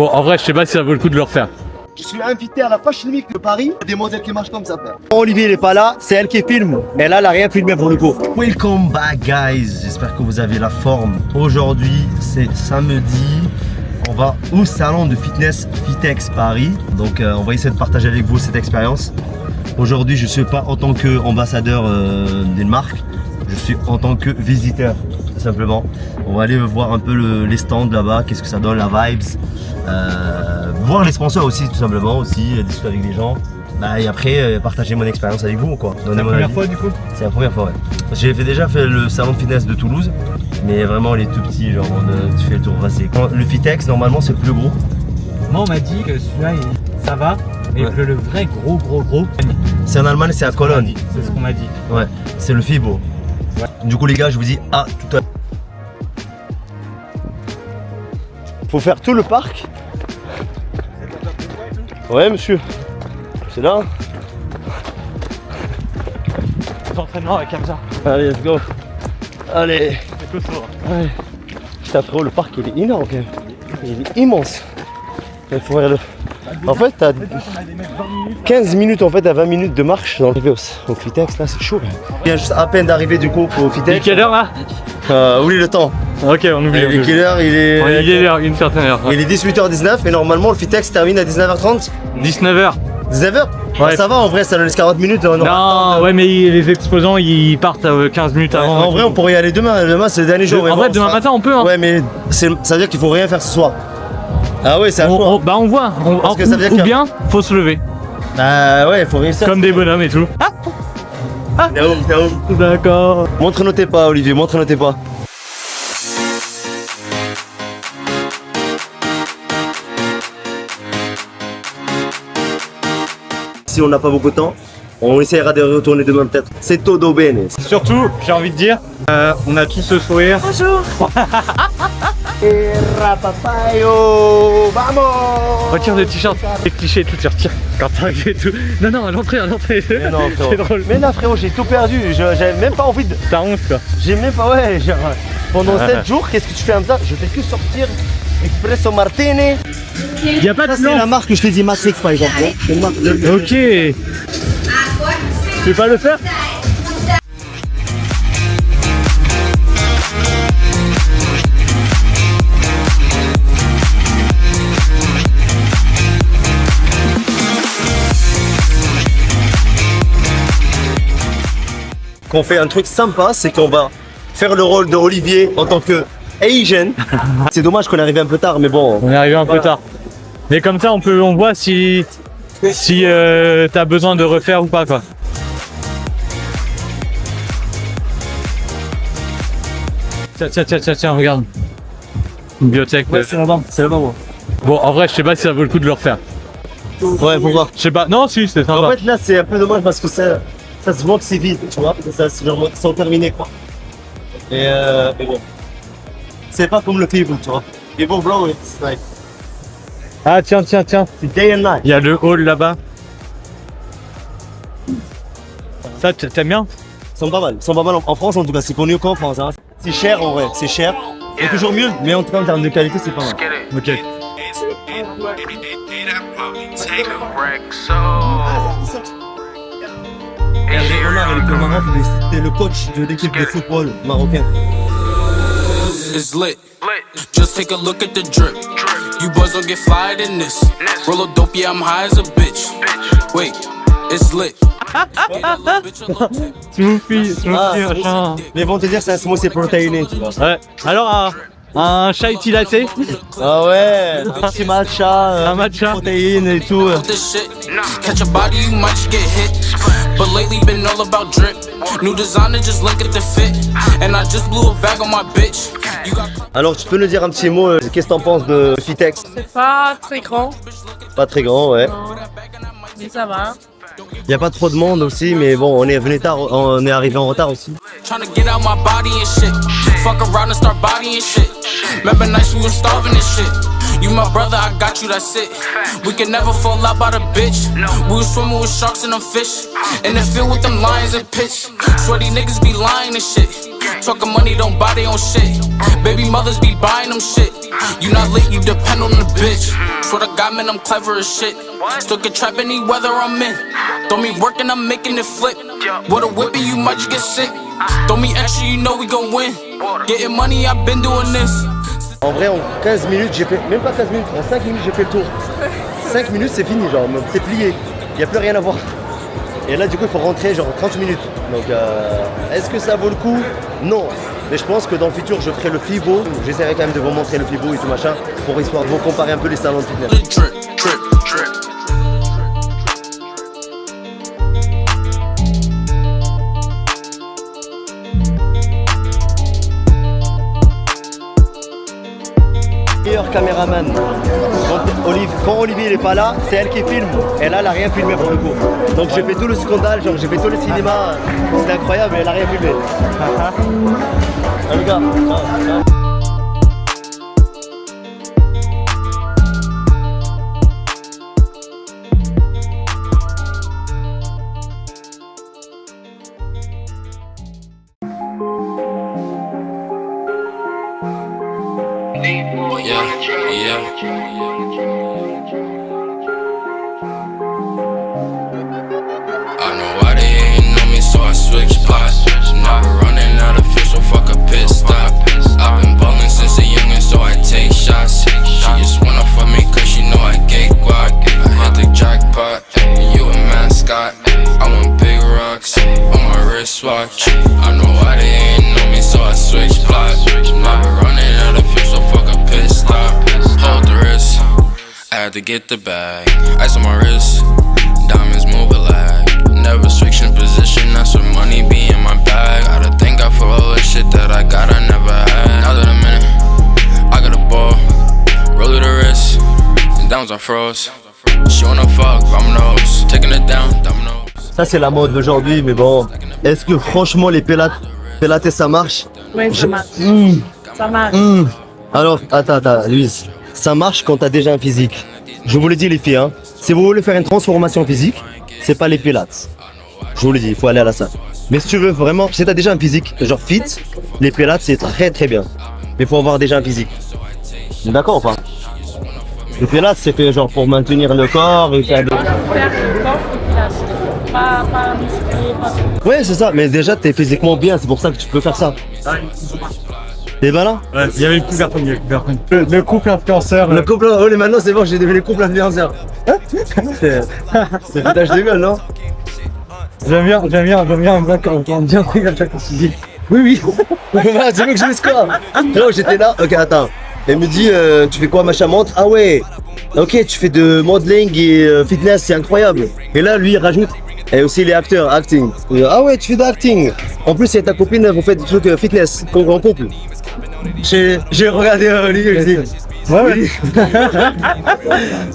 Bon, en vrai, je sais pas si ça vaut le coup de le refaire. Je suis invité à la Fashion Week de Paris. Des modèles qui marchent comme ça. Olivier il est pas là, c'est elle qui filme. Et là, elle a rien filmé pour le coup. Welcome back guys, j'espère que vous avez la forme. Aujourd'hui, c'est samedi. On va au salon de fitness Fitex Paris. Donc on va essayer de partager avec vous cette expérience. Aujourd'hui, je ne suis pas en tant qu'ambassadeur d'une marque. Je suis en tant que visiteur, tout simplement. On va aller voir un peu les stands là-bas, qu'est-ce que ça donne, la vibes. Voir les sponsors aussi, tout simplement, aussi, discuter avec des gens. Et après, partager mon expérience avec vous, quoi. C'est la première fois, du coup? C'est la première fois, ouais. J'ai déjà fait le salon de fitness de Toulouse, mais vraiment, il est tout petit, genre, tu fais le tour, vas-y. Le Fitex, normalement, c'est le plus gros. Moi, on m'a dit que celui-là, ça va, mais que le vrai gros, c'est en Allemagne, c'est à Cologne. C'est ce qu'on m'a dit. Ouais, c'est le FIBO. Ouais. Du coup, les gars, je vous dis à tout à l'heure. Faut faire tout le parc. Ouais, monsieur. C'est là. L'entraînement avec Hamza. Allez, let's go. Allez. Allez. Putain, frérot, le parc, il est énorme quand même. Il est immense. Il faut faire le... En fait, t'as 15 minutes, en fait, à 20 minutes de marche dans le au Fitex, là, c'est chaud. On vient juste à peine d'arriver du coup au Fitex. Il est quelle heure là? Oublie le temps. Ok, on oublie. Il est quelle heure? Il est une certaine heure. Il est 18h19 et normalement le Fitex termine à 19h30. 19h. 19h? Ouais. Ça va en vrai, ça nous laisse 40 minutes. Non, ouais, mais les exposants ils partent 15 minutes avant. En vrai, on pourrait y aller demain. Demain, c'est le dernier jour. En vrai, demain matin, on peut. Hein. Ouais, mais ça veut dire qu'il faut rien faire ce soir. Ah ouais, c'est un choix. Bah, on voit. Parce que ça veut dire ou bien, faut se lever. Ah ouais, il faut réussir. Comme des bonhommes et tout. D'accord. Montre-nous tes pas, Olivier, montre-nous tes pas. Si on n'a pas beaucoup de temps, on essaiera de retourner demain peut-être. C'est todo bene. Surtout, j'ai envie de dire, on a tous le sourire. Bonjour. Papayo, vamos. Retire le t-shirt, les clichés et tout, tu retires quand t'arrives et tout. Non, à l'entrée. Mais non, c'est drôle. Mais là, frérot, j'ai tout perdu. J'avais même pas envie de. T'as honte, quoi. J'ai même pas, ouais. Genre, pendant 7 jours, qu'est-ce que tu fais comme ça? Je fais que sortir Espresso Martini. Y a pas de C'est la marque que je t'ai dit, Matrix par exemple. C'est une marque de... Ok. Tu veux pas le faire? Qu'on fait un truc sympa, c'est qu'on va faire le rôle de Olivier en tant que Asian. C'est dommage qu'on est arrivé un peu tard, mais bon. On est arrivé un peu tard. Mais comme ça, on voit si t'as besoin de refaire ou pas, quoi. Tiens, regarde. Une bibliothèque. Ouais, c'est là-bas, Bon, en vrai, je sais pas si ça vaut le coup de le refaire. Ouais, pourquoi? Je sais pas. Non, si, c'est sympa. En fait, là, c'est un peu dommage parce que ça se voit que c'est vide, tu vois. C'est genre, ils sont terminés, quoi. Et bon. C'est pas comme le Fibo, tu vois. Fibo blanc, c'est nice. Ah, tiens. C'est day and night. Il y a le hall là-bas. Ça, t'aimes bien? Ils sont pas mal en France, en tout cas. C'est connu qu'en France. Hein. C'est cher, en vrai. C'est cher. C'est toujours mieux, mais en tout cas, en termes de qualité, c'est pas mal. Ok. Hervé Renard, il est au Maroc, mais c'était le coach de l'équipe de football marocain. It's lit. Just take a look at the drip. You boys don't get flyer than this. Roll a dope, yeah, I'm high as a bitch. Wait, it's lit. Smoothie, machin. Mais ils vont te dire c'est un smoothie protéiné, tu vois. Ouais. Alors, un chai tea latte. Ah ouais, un petit matcha, un matcha, protéines et tout. Catch a body, you might just get hit. But lately been all about drip. New designer, just look at the fit. And I just blew a bag on my bitch. Alors tu peux nous dire un petit mot, qu'est-ce que t'en penses de Fitex? C'est pas très grand. Pas très grand, ouais. Non. Mais ça va. Y a pas trop de monde aussi, mais bon, on est venu tard, on est arrivé en retard aussi. Trying to get out my body and shit. Fuck around and start bodying shit. Remember nights we were starving and shit. You my brother, I got you, that's it. We can never fall out by the bitch. We was swimming with sharks and them fish. In the field with them lions and pitch. Sweaty niggas be lying and shit. Talking money, don't buy their own shit. Baby mothers be buying them shit. You not lit, you depend on the bitch. Swear to God, man, I'm clever as shit. Still can trap any weather I'm in. Throw me work and I'm making it flip. With a whippy, you might just get sick. Throw me extra, you know we gon' win. Getting money, I've been doing this. En vrai, en 15 minutes, j'ai fait, même pas 15 minutes, en 5 minutes, j'ai fait le tour. 5 minutes, c'est fini, genre, c'est plié. Il n'y a plus rien à voir. Et là, du coup, il faut rentrer genre 30 minutes. Donc, est-ce que ça vaut le coup? Non. Mais je pense que dans le futur, je ferai le FIBO. J'essaierai quand même de vous montrer le FIBO et tout machin, pour histoire de vous comparer un peu les salons de fitness. Trip, trip, trip. Meilleur caméraman. Quand Olivier il est pas là, c'est elle qui filme. Et là, elle a rien filmé pour le coup. Donc j'ai fait tout le scandale, genre j'ai fait tout le cinéma. C'était incroyable, elle a rien filmé. Ah, les gars. Yeah. I know why they ain't know me, so I switch spots. Now we're running out of fish, so fuck a pit stop. I've been ballin' since a youngin', so I take shots. She just wanna fuck me cause she know I get guac. I hit the jackpot, you a mascot. I want big rocks on my wristwatch. I know why they ain't know me, so I switch spots. Now we're running out of fish, so fuck a pit stop. Hold the wrist, I had to get the bag. Ice on my wrist, diamonds move a lag. Never switching position, that's where money be in my bag. Gotta thank God for all the shit that I got, I never had. Now that I'm in it, I got a ball, roll to the wrist, and downs are froze. She wanna fuck, I'm nose, taking it down, dominoes. Ça c'est la mode d'aujourd'hui, mais bon. Est-ce que franchement les pilates ça marche? Oui, ça marche. Ça marche. Alors, attends, Louise. Ça marche quand t'as déjà un physique. Je vous le dis les filles, hein. Si vous voulez faire une transformation physique, c'est pas les pilates. Je vous le dis, il faut aller à la salle. Mais si tu veux vraiment, si t'as déjà un physique, genre fit, les pilates c'est très très bien. Mais il faut avoir déjà un physique. D'accord ou pas? Les pilates c'est fait genre pour maintenir le corps et faire des... Pas musclé, pas... Ouais c'est ça, mais déjà t'es physiquement bien, c'est pour ça que tu peux faire ça. T'es malin? Ouais, il y avait le couple influenceur. Le couple influenceur. Le couple, oh les maintenant c'est bon, j'ai devenu couple influenceur. C'est foutage de gueule, non? J'aime bien un blague quand on dit un truc comme ça quand tu dis. Oui. Voilà, tu veux que je laisse quoi? Non, j'étais là, ok attends. Elle me dit, tu fais quoi machin montre? Ah ouais, ok tu fais de modeling et fitness, c'est incroyable. Et là lui il rajoute, et aussi les acteurs, acting. Ah ouais tu fais de acting. En plus c'est ta copine, vous faites des trucs fitness, en couple. J'ai regardé Olivier, je dis ouais.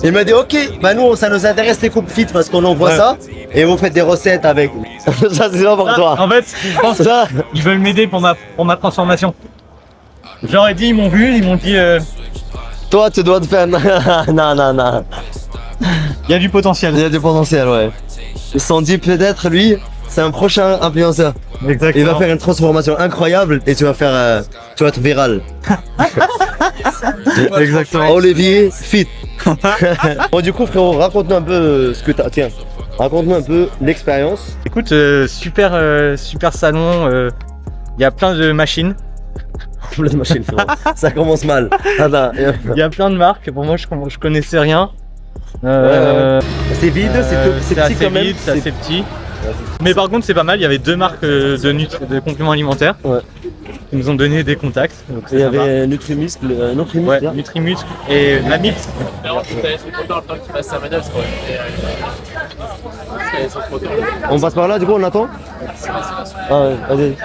Il m'a dit ok, bah nous ça nous intéresse les couples fit parce qu'on en voit ça et vous faites des recettes avec. Ça c'est pas pour toi. En fait, je pense qu'ils veulent m'aider pour ma transformation. J'aurais dit, ils m'ont vu, ils m'ont dit Toi tu dois te faire... non. il y a du potentiel. Il y a du potentiel, ouais. Ils se sont dit peut-être lui, c'est un prochain influenceur. Exactement. Il va faire une transformation incroyable et tu vas être viral. Exactement. Olivier fit. Bon du coup frérot, raconte-nous un peu ce que t'as. Tiens, raconte-nous un peu l'expérience. Écoute, super salon. Il y a plein de machines. Plein de machines frérot. Ça commence mal. Attends. Il y a plein de marques. Pour moi, je connaissais rien. C'est vide, c'est petit quand même. Vide, c'est assez petit. Mais par contre, c'est pas mal. Il y avait deux marques de compléments alimentaires. Ouais. Ils nous ont donné des contacts. Donc il y avait Nutrimuscle, ouais, Nutrimuscle et Mamix. On passe par là, du coup on attend. Ah ouais, vas-y.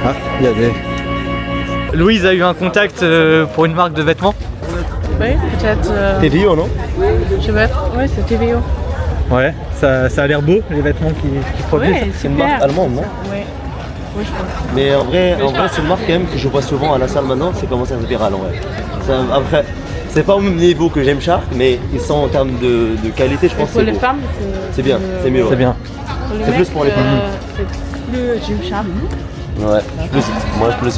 Ah, il y a des... Louise a eu un contact pour une marque de vêtements. Oui, peut-être... TVO, non? Je vais... Oui, c'est TVO. Ouais, ça a l'air beau, les vêtements qui produisent. Oui, C'est une marque allemande, non? Oui, je pense. Mais en vrai c'est une marque quand même que je vois souvent à la salle maintenant, c'est commencé à se viral en vrai. Après, c'est pas au même niveau que j'aime Shark, mais ils sont en termes de qualité, je pense que pour les femmes, c'est bien, c'est mieux. C'est bien. C'est plus pour les femmes. plus Gymshark. Ouais,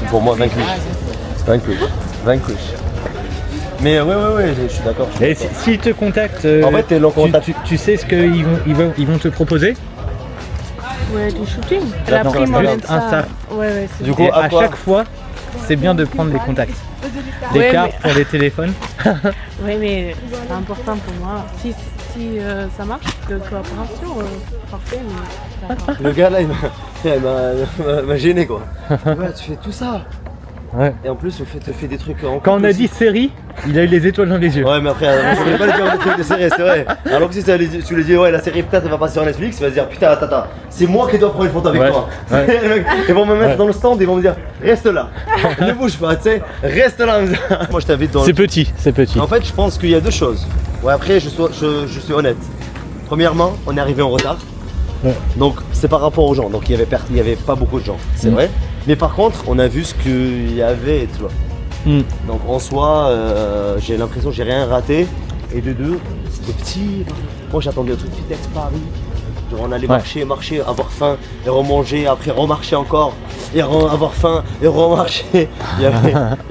pour moi, Vanquish. Mais ouais, je suis d'accord. Et s'ils te contactent, En fait, t'es long contact. tu sais ce qu'ils vont te proposer? Ouais, du shooting. Elle a Non, pris mon juste Insta. Ouais, c'est Du coup, Et à à quoi chaque fois, c'est bien de prendre des contacts. Des Ouais, cartes mais- pour les téléphones. Oui, mais c'est important pour moi. Si ça marche, de coopération, parfait, mais d'accord. Le gars là, il m'a gêné quoi. Ouais, tu fais tout ça. Ouais. Et en plus, tu fais des trucs en Quand on couple a aussi. dit série, il a eu les étoiles dans les yeux. Ouais, mais après, je voulais pas le dire de trucs de série, c'est vrai. Alors que si tu lui dis, ouais, la série peut-être elle va passer sur Netflix, il va se dire, putain, attends, c'est moi qui dois prendre une photo avec Ouais, toi. ouais. Ils vont me mettre Ouais. dans le stand et ils vont me dire, reste là, ne bouge pas, tu sais, reste là. Moi, je t'invite dans C'est petit, c'est petit. En fait, je pense qu'il y a deux choses. Ouais, après, je suis honnête. Premièrement, on est arrivé en retard. Ouais. Donc, c'est par rapport aux gens. Donc, il y avait pas beaucoup de gens, c'est vrai. Mais par contre, on a vu ce qu'il y avait, tu vois. Mm. Donc, en soi, j'ai l'impression que j'ai rien raté. Et de deux, c'était petit. Moi, j'attendais un truc Vitex Paris. Genre, on allait Ouais. marcher, avoir faim, et remanger, après remarcher encore, et avoir faim, et remarcher. Il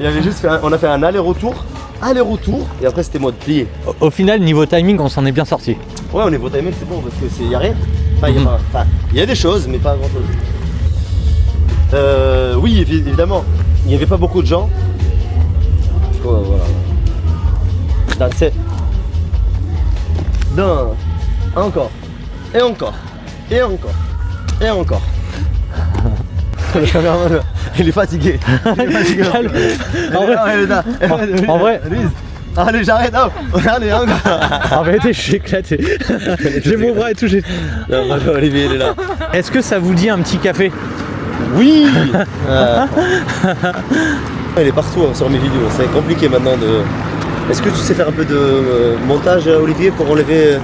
y avait juste on a fait un aller-retour, et après c'était mode plié. Au final, niveau timing, on s'en est bien sorti. Ouais, au niveau timing, c'est bon parce que y a rien. Enfin, y a des choses, mais pas grand chose. Oui, évidemment, il n'y avait pas beaucoup de gens. Oh, voilà. That's it. Non, encore, et encore, et encore, et encore. Le caméraman, il est fatigué. Il est fatigué. En vrai- Allez, j'arrête. Allez, encore. En vérité, je suis éclaté. J'ai mon bras et tout. Olivier, il est là. Est-ce que ça vous dit un petit café? Oui. Il est partout hein, sur mes vidéos. C'est compliqué maintenant de. Est-ce que tu sais faire un peu de montage, Olivier, pour enlever.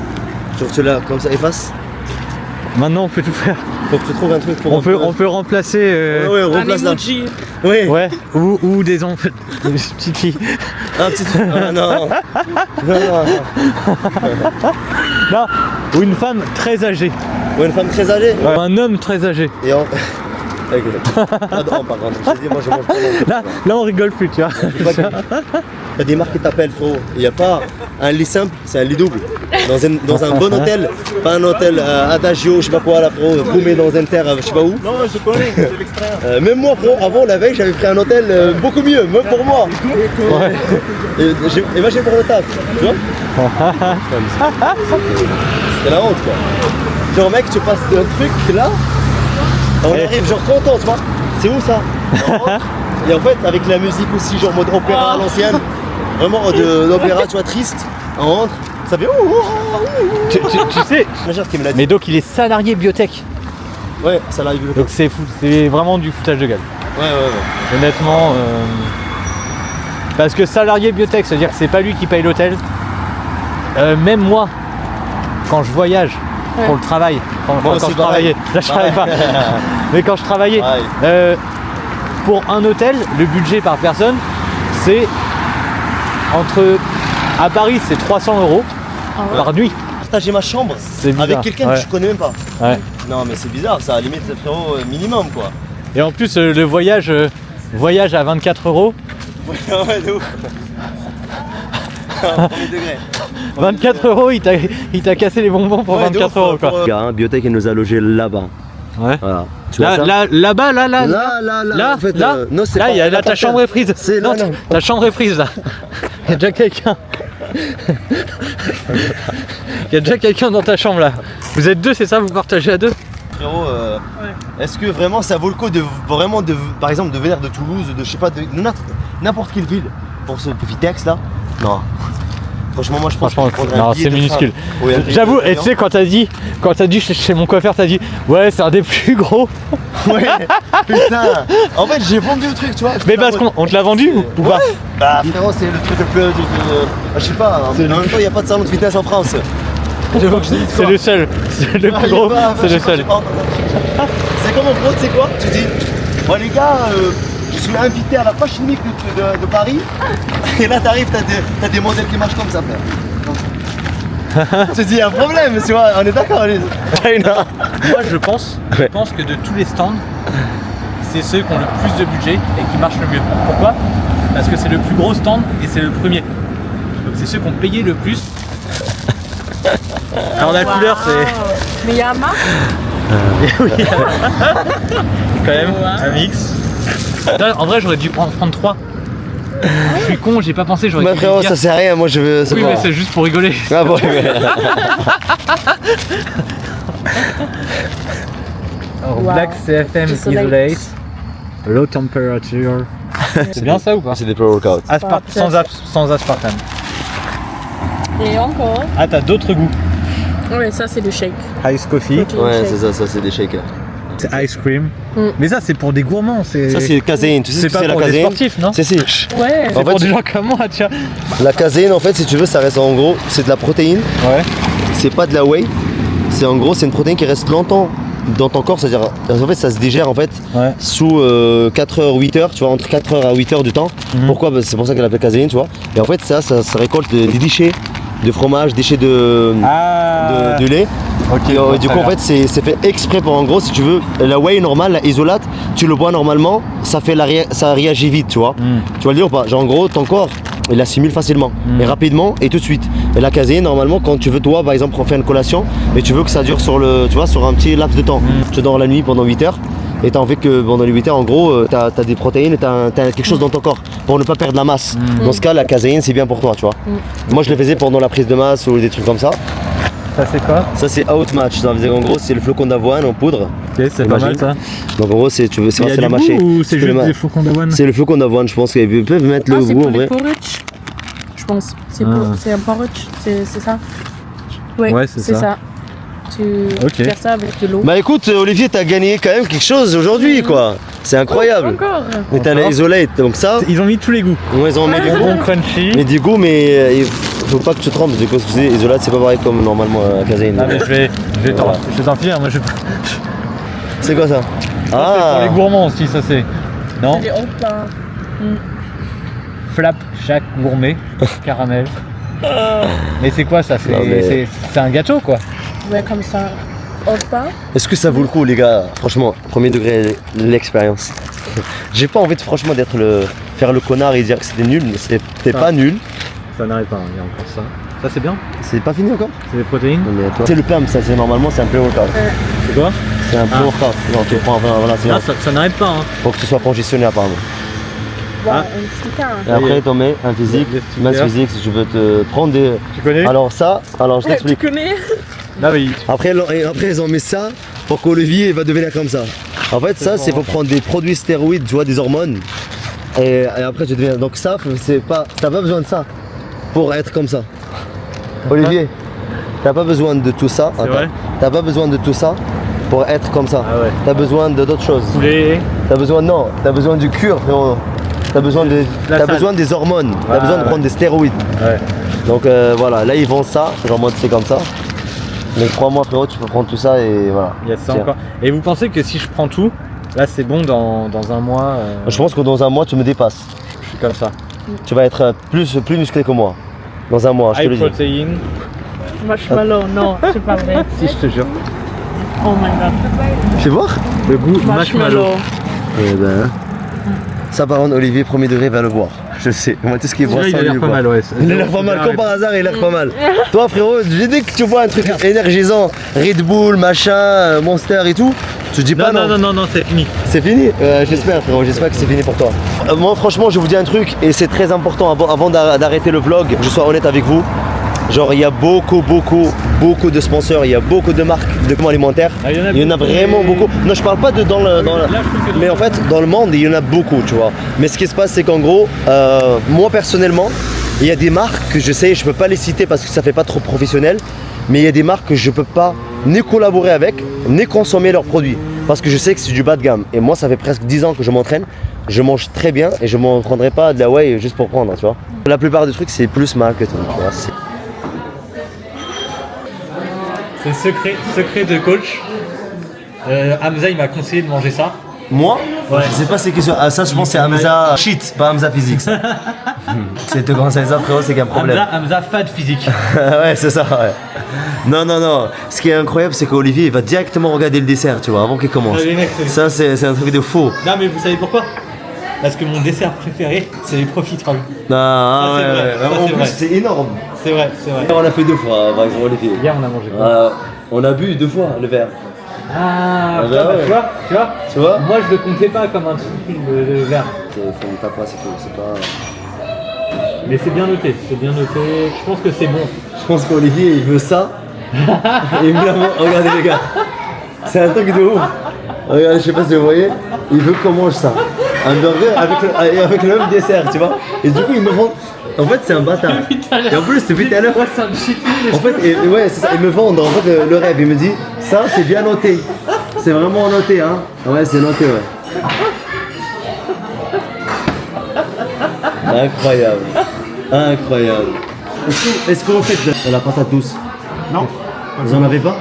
Genre tu l'as comme ça, efface. Maintenant, on peut tout faire. Faut que tu trouves un truc pour. On peut remplacer. Ouais, Un replace là. emoji. Oui. Ouais, ou des enfants. Des petites filles. Un petit truc. Ah, non. Non. Non, ou une femme très âgée. Ou une femme très âgée. Ou un homme très âgé. Et on. Ah non, par contre, je t'ai dit, moi je mange pas non plus. Là, on rigole plus, tu vois. Il y a des marques qui t'appellent, frérot. Il n'y a pas un lit simple, c'est un lit double. Dans un bon hôtel, pas un hôtel Adagio, je sais pas quoi là, frérot, boumé dans un terre, je sais pas où. Non, je connais, c'est l'extérieur. Même moi, frérot, avant la veille, j'avais pris un hôtel beaucoup mieux, même pour moi. Imagine pour le taf, tu vois. C'était la honte, quoi. Genre, mec, tu passes un truc là, on arrive genre content, tu vois. C'est où ça? On rentre, et en fait, avec la musique aussi, genre mode opéra à l'ancienne, vraiment d'opéra, tu vois, triste, on rentre, ça fait ouh. Tu sais, Major qui me l'a dit. mais donc il est salarié biotech. Ouais, ça l'arrive. Donc c'est vraiment du foutage de gueule. Ouais. Honnêtement, parce que salarié biotech, c'est-à-dire que c'est pas lui qui paye l'hôtel. Même moi, quand je voyage pour le travail, quand aussi, je travaillais, là je travaille pas, mais quand je travaillais, pour un hôtel, le budget par personne, c'est à Paris c'est 300 € par nuit. Partager ma chambre C'est bizarre. avec quelqu'un Ouais. que je connais même pas. Ouais. Non, mais c'est bizarre, ça, à la limite, frérot, minimum quoi. Et en plus le voyage à 24 €. Ouais, de ouf. Premier degré. 24 €, il t'a cassé les bonbons pour Ouais, 24 € quoi. Le gars, hein, Biotech, il nous a logés là-bas. Ouais. Voilà. Tu vois ça Là-bas, là, Là, en fait, non, c'est là, pas- là, ta pas chambre est prise. C'est là, non. Ta chambre est prise là. Il y a déjà quelqu'un. Il y a déjà quelqu'un dans ta chambre là. Vous êtes deux, c'est ça? Vous partagez à deux? Frérot, est-ce que vraiment ça vaut le coup par exemple, de venir de Toulouse, de je sais pas, de n'importe quelle ville pour ce Vitex là? Non. Franchement, moi je pense Franchement, que je prendrais un non, billet c'est de minuscule. train. Ouais, un billet J'avoue, de et tu sais, quand t'as dit chez mon coiffeur, t'as dit ouais, c'est un des plus gros. Ouais, putain. En fait, j'ai vendu le truc, tu vois. Mais parce qu'on te l'a vendu ou pas? Bah, frérot, c'est le truc le plus. Je sais pas, en même temps, il n'y a pas de salon de fitness en France. J'avoue que je te dis C'est le seul. C'est le plus gros, c'est le seul. C'est comme en gros, tu sais quoi? Tu dis, bon les gars, je suis invité à la Fashion Week de Paris. Et là, t'arrives, t'as des modèles qui marchent comme ça, frère. Je te dis, il y a un problème, tu vois, on est d'accord, Alice. Moi je pense que de tous les stands, c'est ceux qui ont le plus de budget et qui marchent le mieux. Pourquoi? Parce que c'est le plus gros stand et c'est le premier. Donc c'est ceux qui ont payé le plus. Alors la couleur c'est Mais il y a un marque. quand même un mix. Non, en vrai j'aurais dû prendre 3. Je suis con, j'ai pas pensé, j'aurais Mais dû frérot, dire. ça sert à rien, moi je veux. Oui mais c'est juste pour rigoler. Ah bon, mais... Alors, Wow. Black CFM Isolate. Isolate, low temperature. C'est bien ça ou pas? C'est des pre-workouts. Sans aspartame. Et encore. Ah t'as d'autres goûts. Oui, ça c'est le shake. Ice coffee, Protein Ouais, shake. c'est ça, c'est des shakers. c'est ice cream. Mm. Mais ça c'est pour des gourmands, Ça c'est caséine, tu sais c'est ce que pas c'est la pour des caséine? sportifs, non? Si. Ouais. C'est En pour fait, des gens comme moi, tiens. La caséine, en fait, si tu veux, ça reste en gros, c'est de la protéine, Ouais. c'est pas de la whey. C'est en gros, c'est une protéine qui reste longtemps dans ton corps, c'est-à-dire, en fait, ça se digère en fait Ouais. sous 4 heures, 8 heures, tu vois, entre 4 heures à 8 heures du temps. Mhm. Pourquoi? Parce que c'est pour ça qu'elle appelle caséine, tu vois. Et en fait, ça récolte des déchets de fromage, déchets de lait. Ok. Et, bon, du très coup, en bien. fait, c'est fait exprès pour, en gros, si tu veux, la whey normale, la isolate, tu le bois normalement, ça réagit vite, tu vois. Mm. Tu vois le dire ou pas? Genre, en gros, ton corps, il assimile facilement, et rapidement, et tout de suite. Et la caséine, normalement, quand tu veux, toi, par exemple, on fait une collation, et tu veux que ça dure sur un petit laps de temps. Tu dors la nuit pendant 8 heures, et t'as envie que pendant les 8 heures, en gros, t'as des protéines, et t'as quelque chose dans ton corps, pour ne pas perdre la masse. Dans ce cas, la caséine, c'est bien pour toi, tu vois. Moi, je le faisais pendant la prise de masse, ou des trucs comme ça. Ça c'est quoi? Ça, c'est Outmatch, ça veut dire, en gros, c'est le flocon d'avoine en poudre. Ok, c'est pas mal Imagine. ça. Donc en gros, c'est Il y a la du mâcher. goût ou c'est Tu peux juste le des flocons d'avoine? C'est le flocon d'avoine, je pense qu'ils peuvent mettre Ah, le c'est goût pour en les vrai. porridge. Je pense. C'est Ah. c'est un porridge. C'est ça. Oui, Ouais, c'est c'est ça. ça. Tu Ok. fais ça avec de l'eau. Bah écoute, Olivier, t'as gagné quand même quelque chose aujourd'hui, quoi. C'est incroyable. Encore. Mais t'as la Encore. Isolate, donc ça, Ils ont mis tous les goûts. ils ont mis du goût. Bon crunchy. Mais du goût, mais il faut pas que tu te trompes, parce que tu sais, Isolate, c'est pas pareil comme normalement la caséine. Ah mais je vais t'en filer, moi je. C'est quoi ça? C'est pour les gourmands aussi, ça c'est. Non? Les hauts plats. Flap chaque gourmet, caramel. Mais c'est quoi ça? Non, mais- C'est un gâteau quoi. Ouais, comme ça. Hauts plats. Est-ce que ça vaut le coup, les gars? Franchement, premier degré, l'expérience. J'ai pas envie de franchement faire le connard et dire que c'était nul, mais c'était pas nul. Ça n'arrête pas, il y a encore ça. Ça c'est bien? C'est pas fini encore? C'est des protéines? Non, mais toi, c'est le PAM, ça c'est normalement c'est un pré-workout. C'est quoi? C'est un pré-workout. Non, tu prends, voilà, c'est Ah, ça n'arrête pas hein. pour que tu sois congestionné apparemment. Ouais, Ah. un sticker. Et après, t'en mets un physique, Des masse stickers. physique si tu veux te prendre des. Tu connais? Alors, je Tu t'explique. connais? Ah oui. Après, ils ont mis ça pour qu'Olivier va devenir comme ça. En fait, ça, c'est pour prendre des produits stéroïdes, tu vois, des hormones. Et après, tu deviens. Donc, ça, t'as pas besoin de ça pour être comme ça. Olivier, t'as pas besoin de tout ça. C'est vrai? T'as pas besoin de tout ça pour être comme ça. Ah ouais. T'as besoin d'autres choses. Poulet. T'as besoin du cure, frérot. T'as besoin des hormones. T'as Ah, besoin de ouais. prendre des stéroïdes. Ouais. Donc voilà, là ils vendent ça, genre mode c'est comme ça. Mais crois-moi frérot, tu peux prendre tout ça et voilà. Il y a ça Tiens. encore. Et vous pensez que si je prends tout, là c'est bon dans un mois Je pense que dans un mois tu me dépasses. je suis comme ça. Tu vas être plus musclé que moi. Dans un mois, je te High le dis. protein. Marshmallow, non, c'est pas vrai. Si je te jure. Oh my god. Fais voir. Le goût marshmallow. Eh ben. Ça par contre Olivier, premier degré, va le boire. Je sais. Moi tout ce qui est boit Celui-là, il ça a l'air pas mal, ouais. Il a l'air pas mal, comme par hasard, il a l'air pas mal. Toi frérot, dès que tu vois un truc énergisant, Red Bull, machin, Monster et tout, tu te dis pas Non, c'est fini. C'est fini. J'espère frérot, j'espère que c'est fini pour toi. Moi franchement je vous dis un truc et c'est très important avant d'arrêter le vlog, je sois honnête avec vous. Genre il y a beaucoup de sponsors, il y a beaucoup de marques de compléments alimentaires. Ah, il y en a vraiment beaucoup. Non je parle pas de mais en fait dans le monde il y en a beaucoup tu vois. Mais ce qui se passe c'est qu'en gros, moi personnellement, il y a des marques que je sais, je peux pas les citer parce que ça fait pas trop professionnel. Mais il y a des marques que je peux pas ni collaborer avec, ni consommer leurs produits. Parce que je sais que c'est du bas de gamme. Et moi, ça fait presque 10 ans que je m'entraîne. Je mange très bien et je m'en prendrai pas de la whey juste pour prendre, tu vois. La plupart des trucs, c'est plus marketing, tu vois. C'est le secret de coach. Hamza il m'a conseillé de manger ça. Moi Ouais. Je sais pas c'est qui ça. Ah, ça je pense c'est Hamza Shit, pas Hamza Physique. Ça. C'est te conseiller ça frérot, c'est qu'il y a un problème. Hamza fad physique. Ouais, c'est ça, ouais. Non, non, non. Ce qui est incroyable, c'est qu'Olivier il va directement regarder le dessert, tu vois, avant qu'il commence. Ah, les mecs, c'est- Ça, c'est un truc de fou. Non mais vous savez pourquoi? Parce que mon dessert préféré, c'est les profiteroles. Non, c'est ouais, vrai, ouais. ça, En c'est plus, vrai. c'est énorme. C'est vrai, c'est vrai. On l'a fait 2 fois, par exemple, Olivier. Hier on a mangé quoi? On a bu 2 fois le verre. Ah, bah putain, bah, ouais. tu vois Tu vois? moi je le comptais pas comme un truc de verre. Ça ne tape pas, c'est tout. C'est pas. Mais c'est bien noté, c'est bien noté. Je pense que c'est bon. Je pense qu'Olivier il veut ça. Et évidemment, regardez les gars. C'est un truc de ouf. Regardez, je sais pas si vous voyez. Il veut qu'on mange ça. Un burger avec le même dessert, tu vois. Et du coup, il me vend. En fait, c'est un bâtard. Et en plus, depuis tout à l'heure. Ouais, c'est un cheat meal. En fait, ouais, c'est ça. Il me vend en fait le rêve. Il me dit, ça, c'est bien noté. C'est vraiment noté, hein. Ouais, c'est noté, ouais. Incroyable. Incroyable. Est-ce que vous faites de la patate douce? Non. Vous en avez pas?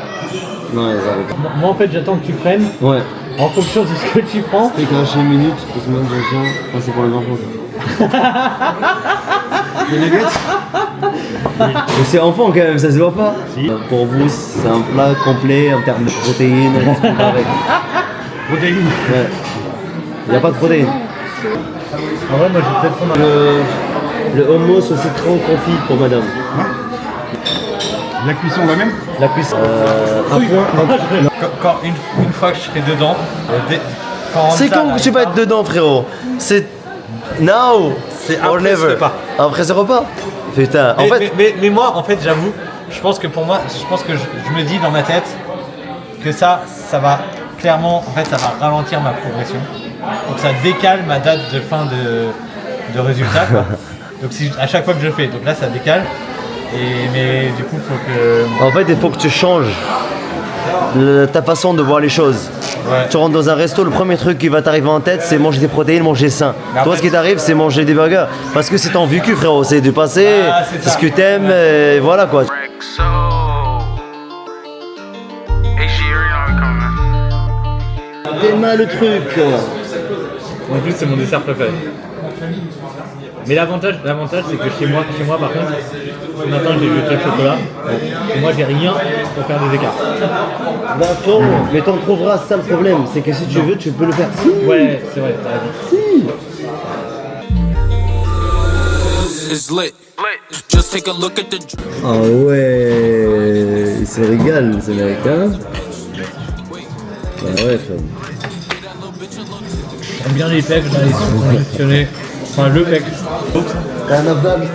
Non, ils en avaient pas. Moi en fait j'attends que tu prennes Ouais. en fonction de ce que tu prends. C'est caché une minute, on se met dans le champ, c'est pour les enfants. Des nuggets? Mais c'est enfant quand même, ça se voit pas. Si. Pour vous, c'est un plat complet en termes de protéines, et tout ce qui va avec. Protéines. Ouais. Il n'y a pas de protéines. En vrai moi je vais peut-être prendre Le hummus au citron confit pour madame. La cuisson la même. La cuisson. Un point. quand une fois que je serai dedans. C'est quand que tu vas être dedans, frérot? C'est now C'est or après ce never. repas. Après ce repas? Putain, en fait. Mais moi, en fait, j'avoue, je pense que pour moi, je pense que je me dis dans ma tête que ça va clairement, en fait, ça va ralentir ma progression. Donc ça décale ma date de fin de résultat, quoi. Donc à chaque fois que je fais, donc là ça décale. Mais du coup, faut que. En fait, il faut que tu changes ta façon de voir les choses. Ouais. Tu rentres dans un resto, le premier truc qui va t'arriver en tête, c'est manger des protéines, manger sain. Mais en Toi, fait- ce qui t'arrive, c'est manger des burgers. Parce que c'est ton vécu, frérot. C'est du passé, Ah, c'est c'est ça. ce que t'aimes, et voilà quoi. So, hey, Siri, I'm coming. Déma le truc. En plus, c'est mon dessert préféré. Mais l'avantage, c'est que chez moi, par contre, ce matin j'ai eu le chocolat. Et moi, j'ai rien pour faire des écarts. Bah, frérot, mais t'en trouveras, c'est ça le problème. C'est que si tu veux, tu peux le faire. Ouais, c'est vrai, t'as raison. It's lit. Just take a look at the. Ah ouais, il se régale, ce mec, hein. Bah ouais, frère. J'aime bien les pecs, là, ils sont congestionnés. Enfin, le pec. T'as un abdomen.